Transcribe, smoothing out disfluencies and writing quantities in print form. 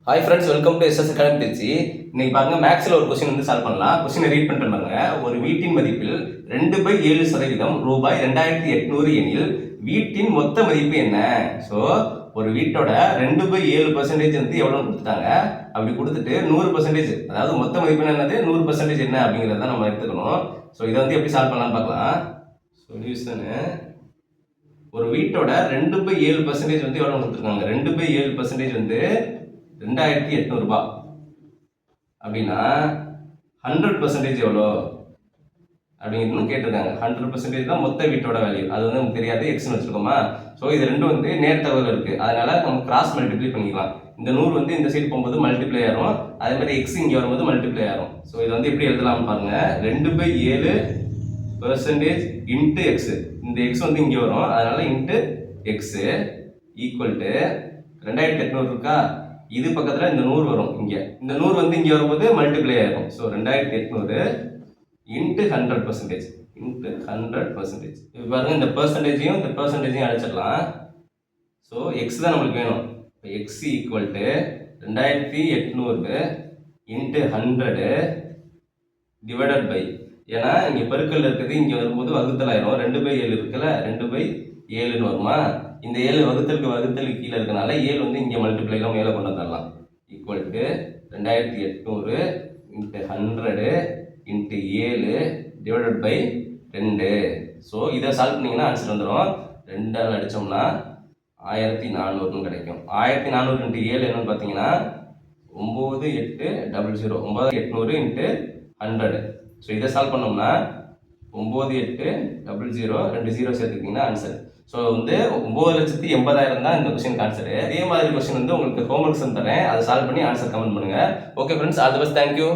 Hi friends, welcome to SS academy Trichy. இன்னைக்கு பாருங்க, மேக்ஸில் ஒரு கொஸ்டின் வந்து சால்வ் பண்ணலாம். கொஸ்டினை ரீட் பண்ணிட்டு பாருங்க. ஒரு வீட்டின் மதிப்பில் 2/7% ரூபாய் 2800 எனில் வீட்டின் மொத்த மதிப்பு என்ன? ஸோ ஒரு வீட்டோட 2/7% வந்து எவ்வளோன்னு கொடுத்துட்டாங்க. அப்படி கொடுத்துட்டு 100%, அதாவது மொத்த மதிப்பு என்னது 100% என்ன அப்படிங்கிறத நம்ம எடுத்துக்கணும். ஸோ இதை வந்து எப்படி சால்வ் பண்ணலாம்னு பார்க்கலாம். சொல்யூஷனு, ஒரு வீட்டோட 2/7% வந்து எவ்வளோ கொடுத்துருக்காங்க. 2/7% வந்து 2800 ரூபாய் அப்படின்னா 100% எவ்வளோ அப்படிங்கிறது கேட்டிருக்காங்க. 100% தான் மொத்த வீட்டோட வேல்யூ. அது வந்து நமக்கு தெரியாது, எக்ஸ்னு வச்சுருக்கோமா. ஸோ இது ரெண்டும் வந்து நேர்த்தகவல் இருக்குது. அதனால நம்ம கிராஸ் மல்டிப்ளை பண்ணிக்கலாம். இந்த 100 வந்து இந்த சைடு போகும்போது மல்டிப்ளை ஆகும், அதே மாதிரி எக்ஸ் இங்கே வரும்போது மல்டிப்ளை ஆகும். ஸோ இதை வந்து எப்படி எழுதலாம்னு பாருங்க. 2/7% இன்ட்டு எக்ஸ், இந்த எக்ஸ் வந்து இங்கே வரும், அதனால இன்ட்டு எக்ஸு ஈக்குவல் டு 2800 இருக்கா, இது பக்கத்தில் இந்த 100 வரும். இங்கே இந்த 100 வந்து இங்கே வரும்போது மல்டிப்ளை ஆகும். So 2800 into 100%. இப்போ பாருங்க, இந்த பர்சன்டேஜையும் இந்த பர்சன்டேஜையும் அழைச்சிடலாம். ஸோ எக்ஸ் தான் நம்மளுக்கு வேணும். இப்போ x equal to 2800 into 100 divided by, ஏன்னா இங்கே பெருக்கல் இருக்குது, இங்கே வரும்போது வகுத்தல் ஆயிரும். 2/7 இருக்குல்ல, 2/7ன்னு வருமா. இந்த 7 வகுத்தலுக்கு கீழே இருக்கனால 7 வந்து இங்கே மல்டிப்ளைலாம் மேலே கொண்டு வந்துடலாம். Equal to 2800 into 100 into 7 divided by 2. So இதை சால்வ் பண்ணிங்கன்னா ஆன்சர் வந்துடும். 2ஆல் அடித்தோம்னா 1400 கிடைக்கும். 1400 இன்ட்டு 7 என்னன்னு பார்த்தீங்கன்னா 9800. 9800 இன்ட்டு 100. ஸோ இதை சால்வ் பண்ணோம்னா 9800, 2 0 சேர்த்துக்கிட்டிங்கன்னா ஆன்சர். ஸோ வந்து 9,80,000 தான் இந்த கொஸ்டின் ஆன்சரு. அதே மாதிரி கொஸ்டின் வந்து உங்களுக்கு ஹோம்ஒர்க்ஸ் தரேன், அதை சால்வ் பண்ணி ஆன்சர் கமெண்ட் பண்ணுங்கள். Okay friends, all the best, thank you.